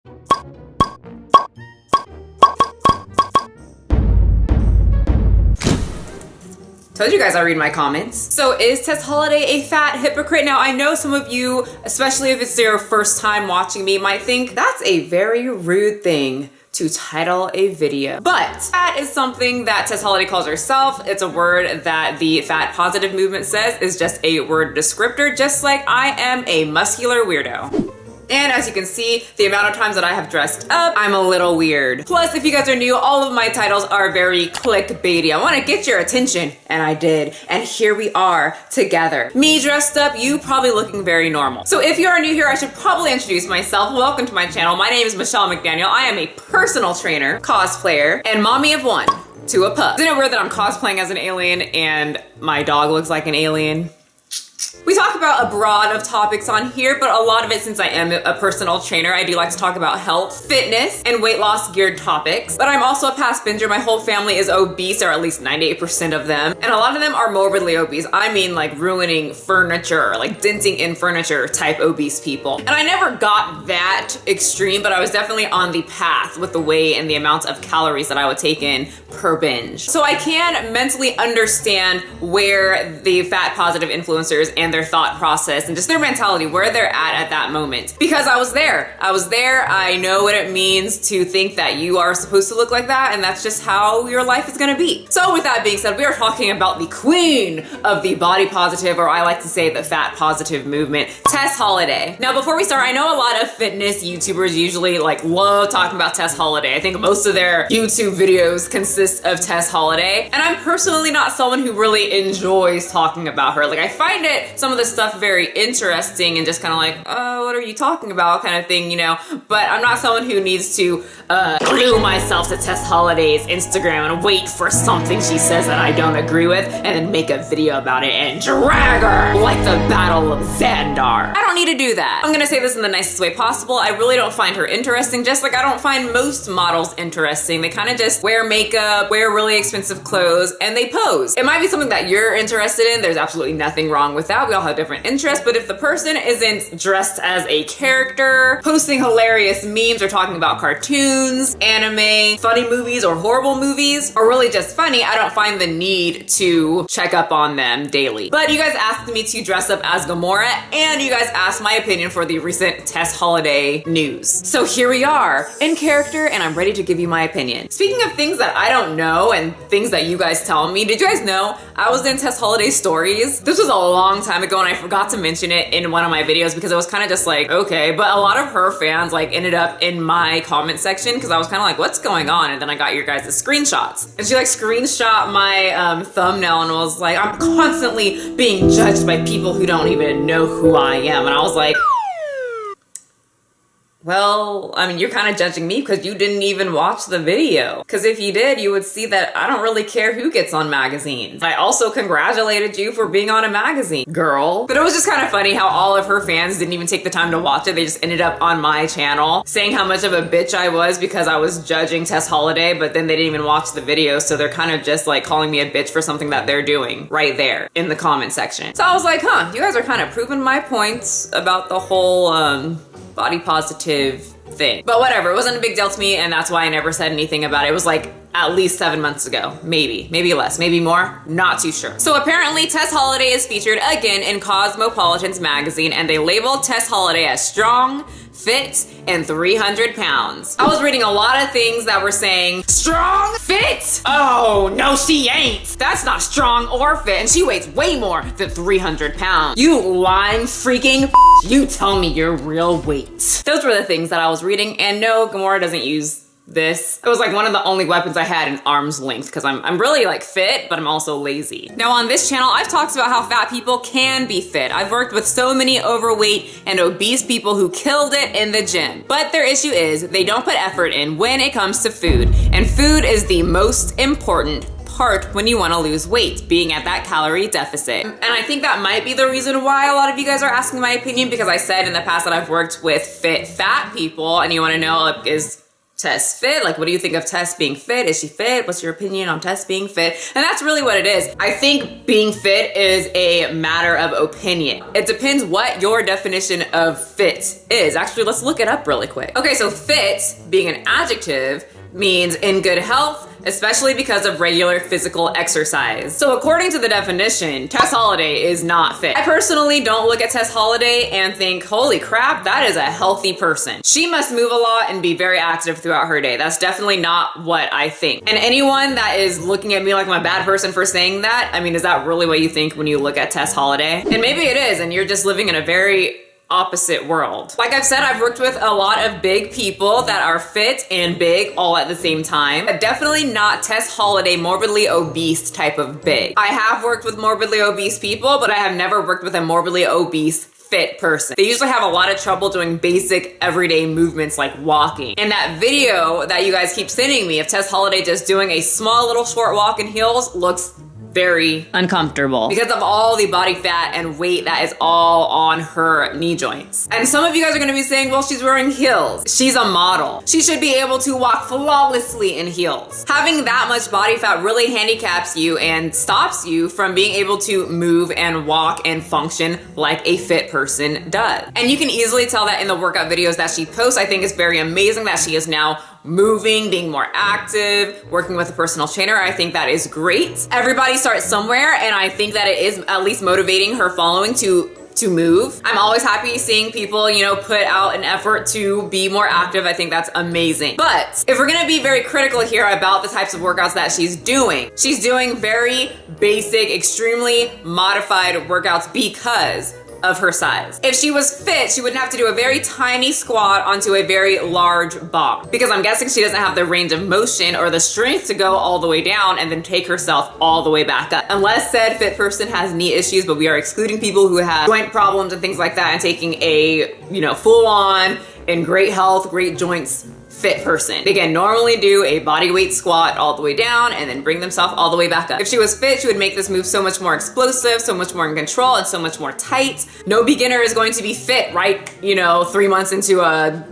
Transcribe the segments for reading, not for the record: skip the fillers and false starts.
Told you guys I read my comments. So is Tess Holliday a fat hypocrite? Now I know some of you, especially if it's your first time watching me, might think that's a very rude thing to title a video. But fat is something that Tess Holliday calls herself. It's a word that the fat positive movement says is just a word descriptor, just like I am a muscular weirdo. And as you can see, the amount of times that I have dressed up, I'm a little weird. Plus, if you guys are new, all of my titles are very clickbaity. I want to get your attention, and I did. And here we are together. Me dressed up, you probably looking very normal. So if you are new here, I should probably introduce myself. Welcome to my channel. My name is Michelle McDaniel. I am a personal trainer, cosplayer, and mommy of one to a pup. Isn't it weird that I'm cosplaying as an alien and my dog looks like an alien? We talk about a broad of topics on here, but a lot of it, since I am a personal trainer, I do like to talk about health, fitness, and weight loss geared topics. But I'm also a past binger. My whole family is obese, or at least 98% of them. And a lot of them are morbidly obese. I mean like ruining furniture, like denting in furniture type obese people. And I never got that extreme, but I was definitely on the path with the weight and the amount of calories that I would take in per binge. So I can mentally understand where the fat positive influencers and their thought process and just their mentality, where they're at that moment. Because I was there. I know what it means to think that you are supposed to look like that, and that's just how your life is gonna be. So with that being said, we are talking about the queen of the body positive, or I like to say the fat positive movement, Tess Holliday. Now before we start, I know a lot of fitness YouTubers usually love talking about Tess Holliday. I think most of their YouTube videos consist of Tess Holliday, and I'm personally not someone who really enjoys talking about her. I find some of the stuff very interesting and just kind of like, oh, what are you talking about kind of thing, you know? But I'm not someone who needs to glue myself to Tess Holliday's Instagram and wait for something she says that I don't agree with and then make a video about it and drag her like the Battle of Xandar. I don't need to do that. I'm gonna say this in the nicest way possible. I really don't find her interesting, just like I don't find most models interesting. They kind of just wear makeup, wear really expensive clothes, and they pose. It might be something that you're interested in. There's absolutely nothing wrong with that. We all have different interests, but if the person isn't dressed as a character, posting hilarious memes or talking about cartoons, anime, funny movies, or horrible movies, or really just funny, I don't find the need to check up on them daily. But you guys asked me to dress up as Gamora, and you guys asked my opinion for the recent Tess Holliday news. So here we are, in character, and I'm ready to give you my opinion. Speaking of things that I don't know and things that you guys tell me, did you guys know I was in Tess Holliday's stories? This was a long time ago and I forgot to mention it in one of my videos because it was kind of just like, okay, but a lot of her fans ended up in my comment section because I was kind of like, what's going on? And then I got your guys' screenshots. And she screenshot my thumbnail and was like, I'm constantly being judged by people who don't even know who I am. And I was like, well, I mean, you're kind of judging me because you didn't even watch the video. Because if you did, you would see that I don't really care who gets on magazines. I also congratulated you for being on a magazine, girl. But it was just kind of funny how all of her fans didn't even take the time to watch it. They just ended up on my channel saying how much of a bitch I was because I was judging Tess Holliday, but then they didn't even watch the video. So they're kind of just calling me a bitch for something that they're doing right there in the comment section. So I was like, huh, you guys are kind of proving my points about the whole, body positive thing. But whatever, it wasn't a big deal to me, and that's why I never said anything about it. It was at least 7 months ago. Maybe less, maybe more, not too sure. So apparently Tess Holliday is featured again in Cosmopolitan's magazine, and they labeled Tess Holliday as strong, fit, and 300 pounds. I was reading a lot of things that were saying, strong, fit? Oh, no she ain't. That's not strong or fit, and she weighs way more than 300 pounds. You lying freaking you tell me your real weight. Those were the things that I was reading, and no, Gamora doesn't use this. It was one of the only weapons I had in arm's length because I'm really fit, but I'm also lazy. Now on this channel, I've talked about how fat people can be fit. I've worked with so many overweight and obese people who killed it in the gym. But their issue is they don't put effort in when it comes to food. And food is the most important part when you want to lose weight, being at that calorie deficit. And I think that might be the reason why a lot of you guys are asking my opinion, because I said in the past that I've worked with fit fat people, and you want to know, is Tess fit? Like, what do you think of Tess being fit? Is she fit? What's your opinion on Tess being fit? And that's really what it is. I think being fit is a matter of opinion. It depends what your definition of fit is. Actually, let's look it up really quick. Okay, so fit, being an adjective, means in good health, especially because of regular physical exercise. So according to the definition, Tess Holliday is not fit. I personally don't look at Tess Holliday and think, holy crap, that is a healthy person. She must move a lot and be very active throughout her day. That's definitely not what I think. And anyone that is looking at me like I'm a bad person for saying that, I mean, is that really what you think when you look at Tess Holliday? And maybe it is, and you're just living in a very opposite world. Like I've said, I've worked with a lot of big people that are fit and big all at the same time. But definitely not Tess Holliday, morbidly obese type of big. I have worked with morbidly obese people, but I have never worked with a morbidly obese fit person. They usually have a lot of trouble doing basic everyday movements like walking. And that video that you guys keep sending me of Tess Holliday just doing a small little short walk in heels looks very uncomfortable because of all the body fat and weight that is all on her knee joints. And some of you guys are gonna be saying, well, she's wearing heels. She's a model. She should be able to walk flawlessly in heels. Having that much body fat really handicaps you and stops you from being able to move and walk and function like a fit person does. And you can easily tell that in the workout videos that she posts. I think it's very amazing that she is now moving, being more active, working with a personal trainer. I think that is great. Everybody starts somewhere, and I think that it is at least motivating her following to move. I'm always happy seeing people, you know, put out an effort to be more active. I think that's amazing. But if we're gonna be very critical here about the types of workouts that she's doing very basic, extremely modified workouts because of her size. If she was fit, she wouldn't have to do a very tiny squat onto a very large bar, because I'm guessing she doesn't have the range of motion or the strength to go all the way down and then take herself all the way back up. Unless said fit person has knee issues, but we are excluding people who have joint problems and things like that and taking a, you know, full on in great health, great joints fit person. They can normally do a body weight squat all the way down and then bring themselves all the way back up. If she was fit, she would make this move so much more explosive, so much more in control, and so much more tight. No beginner is going to be fit right, you know, 3 months into a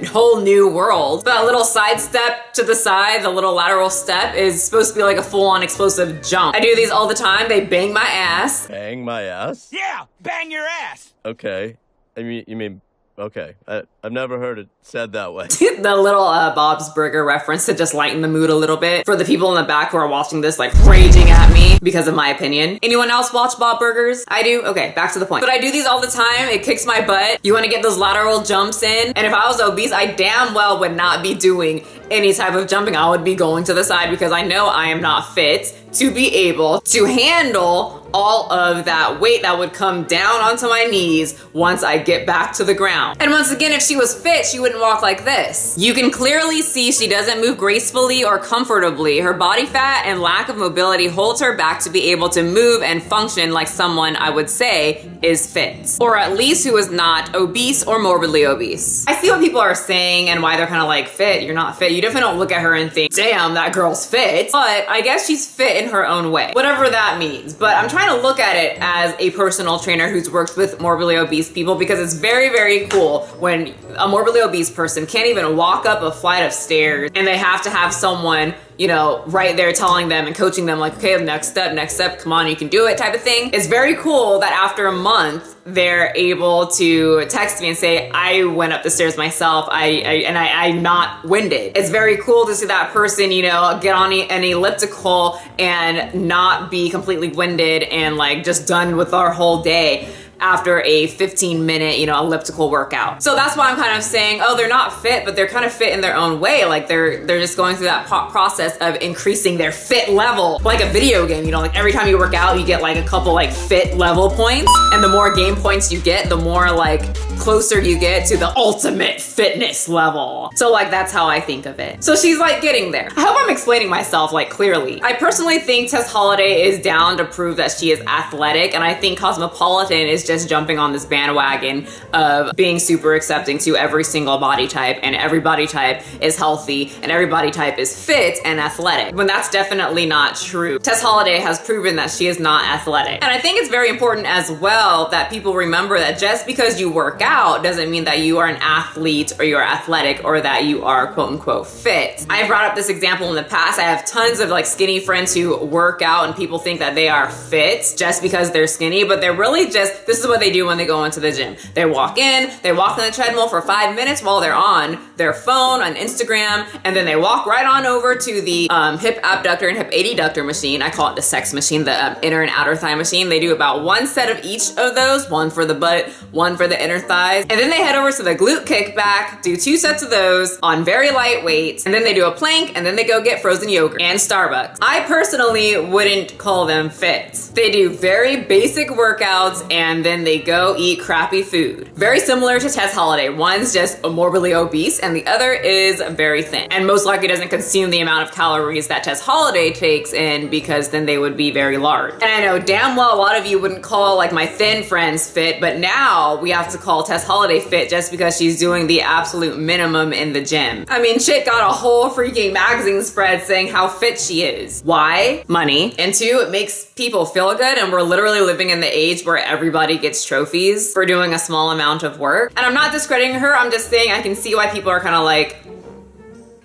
whole new world. But a little side step to the side, the little lateral step, is supposed to be like a full-on explosive jump. I do these all the time. They bang my ass. Bang my ass? Yeah, bang your ass. Okay. I mean, you mean, okay. I've never heard it said that way. The little Bob's Burger reference to just lighten the mood a little bit for the people in the back who are watching this like raging at me because of my opinion. Anyone else watch Bob Burgers? I do? Okay, back to the point. But I do these all the time. It kicks my butt. You want to get those lateral jumps in. And if I was obese, I damn well would not be doing any type of jumping. I would be going to the side because I know I am not fit to be able to handle all of that weight that would come down onto my knees once I get back to the ground. And once again, if she was fit, she wouldn't walk like this. You can clearly see she doesn't move gracefully or comfortably. Her body fat and lack of mobility holds her back to be able to move and function like someone I would say is fit, or at least who is not obese or morbidly obese. I see what people are saying and why they're kind of like, fit, you're not fit. You definitely don't look at her and think, damn, that girl's fit. But I guess she's fit in her own way, whatever that means. But I'm trying to look at it as a personal trainer who's worked with morbidly obese people, because it's very, very cool when a morbidly obese person can't even walk up a flight of stairs and they have to have someone, you know, right there telling them and coaching them like, okay, next step, come on, you can do it type of thing. It's very cool that after a month, they're able to text me and say, I went up the stairs myself, I'm not winded. It's very cool to see that person, you know, get on an elliptical and not be completely winded and like just done with our whole day after a 15-minute, you know, elliptical workout. So that's why I'm kind of saying, oh, they're not fit, but they're kind of fit in their own way. Like they're just going through that process of increasing their fit level, like a video game. You know, like every time you work out, you get like a couple like fit level points, and the more game points you get, the more like closer you get to the ultimate fitness level. So like that's how I think of it. So she's like getting there. I hope I'm explaining myself like clearly. I personally think Tess Holliday is down to prove that she is athletic, and I think Cosmopolitan is just jumping on this bandwagon of being super accepting to every single body type, and every body type is healthy and every body type is fit and athletic, when that's definitely not true. Tess Holliday has proven that she is not athletic. And I think it's very important as well that people remember that just because you work out doesn't mean that you are an athlete or you're athletic or that you are quote unquote fit. I've brought up this example in the past. I have tons of like skinny friends who work out and people think that they are fit just because they're skinny, but they're really just, this is what they do when they go into the gym. They walk on the treadmill for 5 minutes while they're on their phone on Instagram, and then they walk right on over to the hip abductor and hip adductor machine. I call it the sex machine, the inner and outer thigh machine. They do about one set of each of those, one for the butt, one for the inner thighs, and then they head over to the glute kickback, do 2 sets of those on very light weights, and then they do a plank, and then they go get frozen yogurt and Starbucks. I personally wouldn't call them fit. They do very basic workouts and then they go eat crappy food. Very similar to Tess Holliday. One's just morbidly obese and the other is very thin, and most likely doesn't consume the amount of calories that Tess Holliday takes in, because then they would be very large. And I know damn well a lot of you wouldn't call like my thin friends fit, but now we have to call Tess Holliday fit just because she's doing the absolute minimum in the gym. I mean, shit got a whole freaking magazine spread saying how fit she is. Why? Money. And 2, it makes people feel good, and we're literally living in the age where everybody gets trophies for doing a small amount of work. And I'm not discrediting her, I'm just saying I can see why people are kind of like,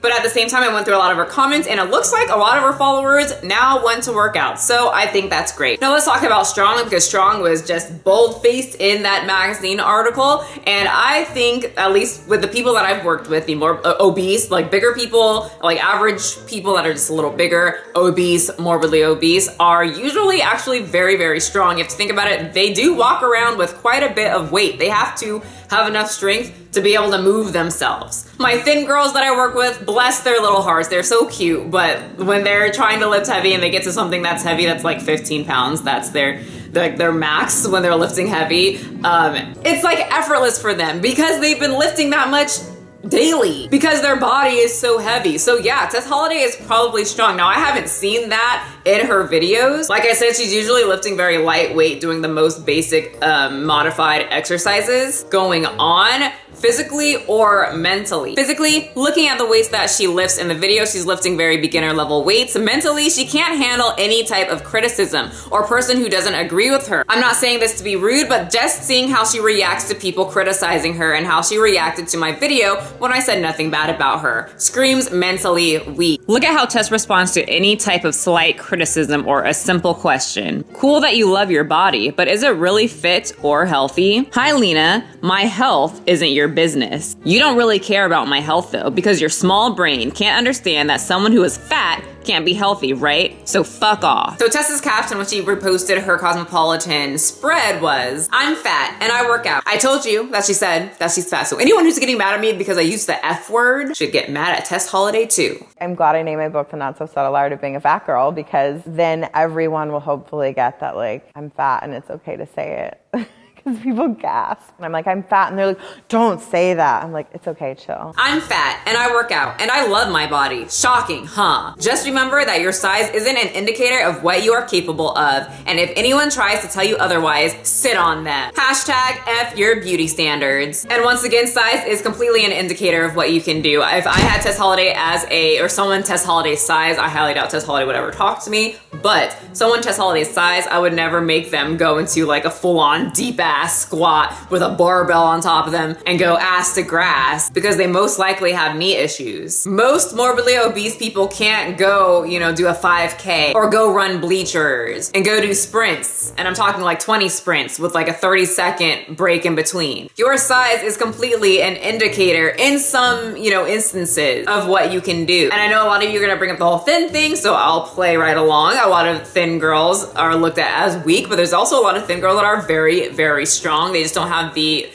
but at the same time, I went through a lot of her comments and it looks like a lot of her followers now want to work out. So I think that's great. Now let's talk about Strong, because Strong was just bold-faced in that magazine article. And I think, at least with the people that I've worked with, the more obese, like bigger people, like average people that are just a little bigger, obese, morbidly obese, are usually actually very, very strong. You have to think about it. They do walk around with quite a bit of weight. They have to have enough strength to be able to move themselves. My thin girls that I work with, bless their little hearts, they're so cute, but when they're trying to lift heavy and they get to something that's heavy, that's like 15 pounds, that's their max when they're lifting heavy, it's like effortless for them because they've been lifting that much daily, because their body is so heavy. So yeah, Tess Holliday is probably strong. Now I haven't seen that in her videos. Like I said, she's usually lifting very lightweight, doing the most basic modified exercises going on physically or mentally. Physically, looking at the weights that she lifts in the video, she's lifting very beginner level weights. Mentally, she can't handle any type of criticism or person who doesn't agree with her. I'm not saying this to be rude, but just seeing how she reacts to people criticizing her and how she reacted to my video when I said nothing bad about her screams mentally weak. Look at how Tess responds to any type of slight criticism or a simple question. Cool that you love your body, but is it really fit or healthy? Hi Lena, my health isn't your business. You don't really care about my health though, because your small brain can't understand that someone who is fat can't be healthy, right? So fuck off. So Tess's caption when she reposted her Cosmopolitan spread was, I'm fat and I work out. I told you that she said that she's fat. So anyone who's getting mad at me because I used the F word should get mad at Tess Holliday too. I'm glad I named my book The Not So Subtle Art of Being a Fat Girl, because then everyone will hopefully get that, like, I'm fat and it's okay to say it. Because people gasp. And I'm like, I'm fat. And they're like, don't say that. I'm like, it's okay, chill. I'm fat and I work out and I love my body. Shocking, huh? Just remember that your size isn't an indicator of what you are capable of. And if anyone tries to tell you otherwise, sit on them. Hashtag F your beauty standards. And once again, size is completely an indicator of what you can do. If I had Tess Holliday or someone Tess Holliday's size, I highly doubt Tess Holliday would ever talk to me, but someone Tess Holliday's size, I would never make them go into like a full-on deep ass squat with a barbell on top of them and go ass to grass, because they most likely have knee issues. Most morbidly obese people can't go, do a 5K or go run bleachers and go do sprints. And I'm talking like 20 sprints with like a 30-second break in between. Your size is completely an indicator in some, instances of what you can do. And I know a lot of you are gonna bring up the whole thin thing, so I'll play right along. A lot of thin girls are looked at as weak, but there's also a lot of thin girls that are very, very strong. They just don't have the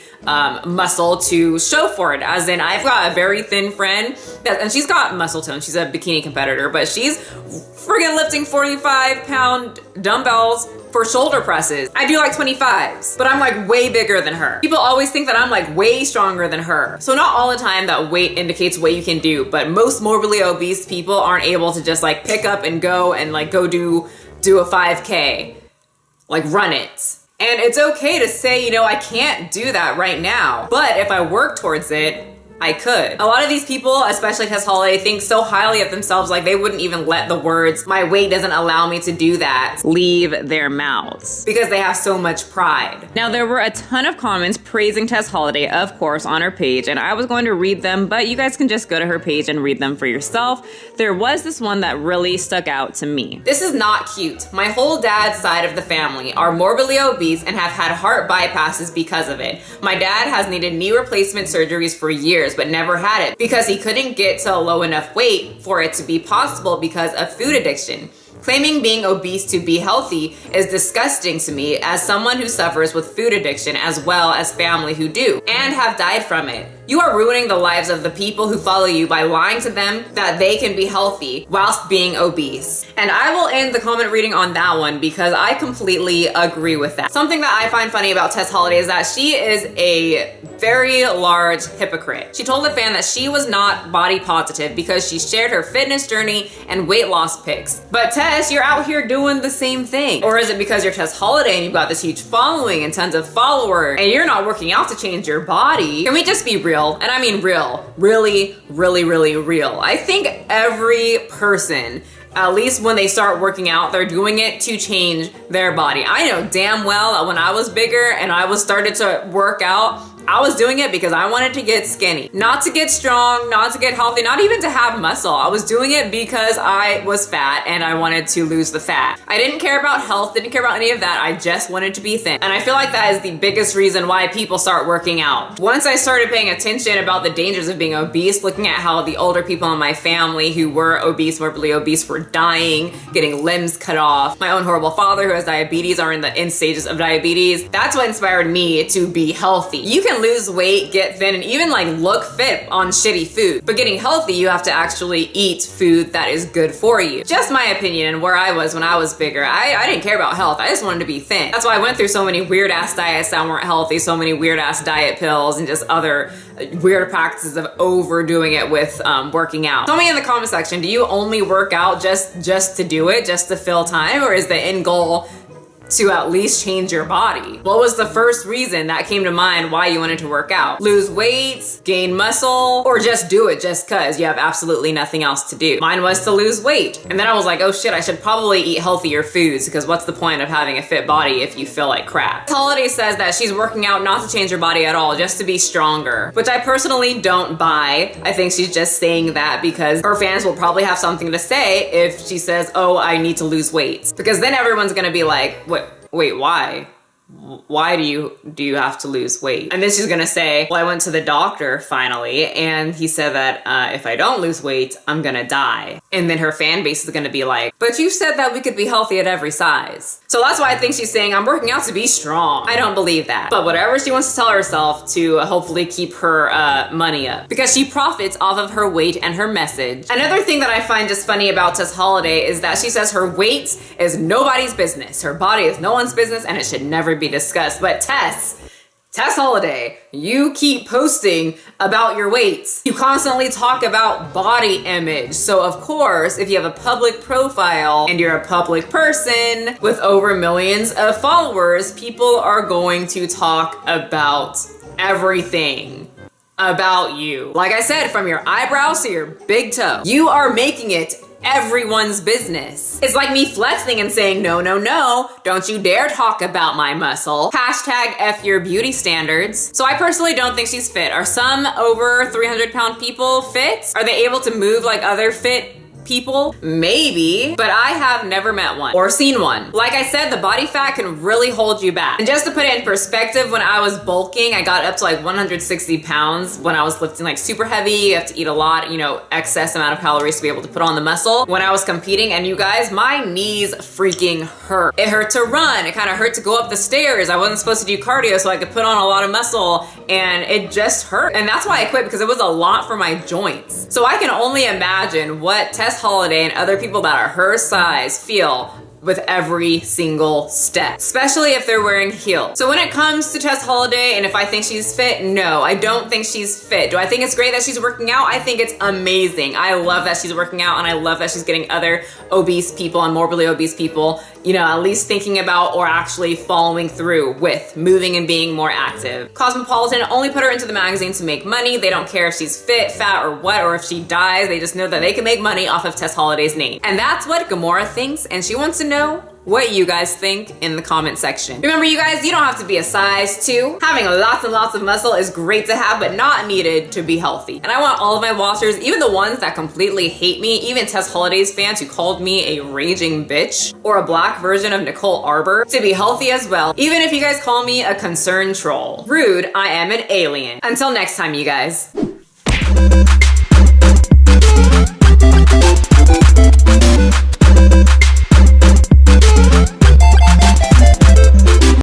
muscle to show for it. As in, I've got a very thin friend and she's got muscle tone. She's a bikini competitor, but she's friggin' lifting 45-pound dumbbells for shoulder presses. I do like 25s, but I'm like way bigger than her. People always think that I'm like way stronger than her. So not all the time that weight indicates what you can do, but most morbidly obese people aren't able to just like pick up and go and like go do a 5K, like run it And it's okay to say, you know, I can't do that right now. But if I work towards it, I could. A lot of these people, especially Tess Holliday, think so highly of themselves, like they wouldn't even let the words, my weight doesn't allow me to do that, leave their mouths because they have so much pride. Now, there were a ton of comments praising Tess Holliday, of course, on her page, and I was going to read them, but you guys can just go to her page and read them for yourself. There was this one that really stuck out to me. This is not cute. My whole dad's side of the family are morbidly obese and have had heart bypasses because of it. My dad has needed knee replacement surgeries for years, but never had it because he couldn't get to a low enough weight for it to be possible because of food addiction. Claiming being obese to be healthy is disgusting to me as someone who suffers with food addiction as well as family who do and have died from it. You are ruining the lives of the people who follow you by lying to them that they can be healthy whilst being obese. And I will end the comment reading on that one because I completely agree with that. Something that I find funny about Tess Holliday is that she is a very large hypocrite. She told a fan that she was not body positive because she shared her fitness journey and weight loss pics. But Tess, you're out here doing the same thing. Or is it because you're Tess Holliday and you've got this huge following and tons of followers and you're not working out to change your body? Can we just be real? And I mean real. Really, really, really real. I think every person, at least when they start working out, they're doing it to change their body. I know damn well that when I was bigger and I started to work out, I was doing it because I wanted to get skinny. Not to get strong, not to get healthy, not even to have muscle. I was doing it because I was fat and I wanted to lose the fat. I didn't care about health, didn't care about any of that. I just wanted to be thin. And I feel like that is the biggest reason why people start working out. Once I started paying attention about the dangers of being obese, looking at how the older people in my family who were obese, morbidly obese, were dying, getting limbs cut off. My own horrible father who has diabetes are in the end stages of diabetes. That's what inspired me to be healthy. You can lose weight, get thin, and even like look fit on shitty food. But getting healthy, you have to actually eat food that is good for you. Just my opinion and where I was when I was bigger. I didn't care about health. I just wanted to be thin. That's why I went through so many weird ass diets that weren't healthy, so many weird ass diet pills and just other weird practices of overdoing it with working out. Tell me in the comment section, do you only work out just to do it, just to fill time, or is the end goal to at least change your body? What was the first reason that came to mind why you wanted to work out? Lose weight, gain muscle, or just do it just cause you have absolutely nothing else to do? Mine was to lose weight. And then I was like, oh shit, I should probably eat healthier foods because what's the point of having a fit body if you feel like crap? Holiday says that she's working out not to change her body at all, just to be stronger, which I personally don't buy. I think she's just saying that because her fans will probably have something to say if she says, oh, I need to lose weight. Because then everyone's gonna be like, wait, why? Why do you have to lose weight? And then she's gonna say, well, I went to the doctor finally, and he said that if I don't lose weight, I'm gonna die. And then her fan base is gonna be like, but you said that we could be healthy at every size. So that's why I think she's saying, I'm working out to be strong. I don't believe that. But whatever she wants to tell herself to hopefully keep her money up, because she profits off of her weight and her message. Another thing that I find just funny about Tess Holliday is that she says her weight is nobody's business. Her body is no one's business and it should never be discussed. But Tess Holliday, you keep posting about your weights. You constantly talk about body image. So of course, if you have a public profile and you're a public person with over millions of followers, people are going to talk about everything about you. Like I said, from your eyebrows to your big toe, you are making it everyone's business. It's like me flexing and saying, no, don't you dare talk about my muscle. Hashtag F your beauty standards. So I personally don't think she's fit. Are some over 300-pound people fit? Are they able to move like other fit people? Maybe, but I have never met one or seen one. Like I said, the body fat can really hold you back. And just to put it in perspective, when I was bulking, I got up to like 160 pounds when I was lifting like super heavy. You have to eat a lot, excess amount of calories to be able to put on the muscle. When I was competing, and you guys, my knees freaking hurt. It hurt to run. It kind of hurt to go up the stairs. I wasn't supposed to do cardio so I could put on a lot of muscle, and it just hurt. And that's why I quit, because it was a lot for my joints. So I can only imagine what Tess Holliday and other people that are her size feel with every single step, especially if they're wearing heels. So when it comes to Tess Holliday and if I think she's fit, no, I don't think she's fit. Do I think it's great that she's working out? I think it's amazing. I love that she's working out and I love that she's getting other obese people and morbidly obese people, you know, at least thinking about or actually following through with moving and being more active. Cosmopolitan only put her into the magazine to make money. They don't care if she's fit, fat, or what, or if she dies. They just know that they can make money off of Tess Holliday's name. And that's what Gamora thinks, and she wants to know what you guys think in the comment section. Remember, you guys, you don't have to be a size 2. Having lots and lots of muscle is great to have, but not needed to be healthy. And I want all of my watchers, even the ones that completely hate me, even Tess Holliday's fans who called me a raging bitch or a black version of Nicole Arbor, to be healthy as well, even if you guys call me a concerned troll. Rude, I am an alien. Until next time, you guys.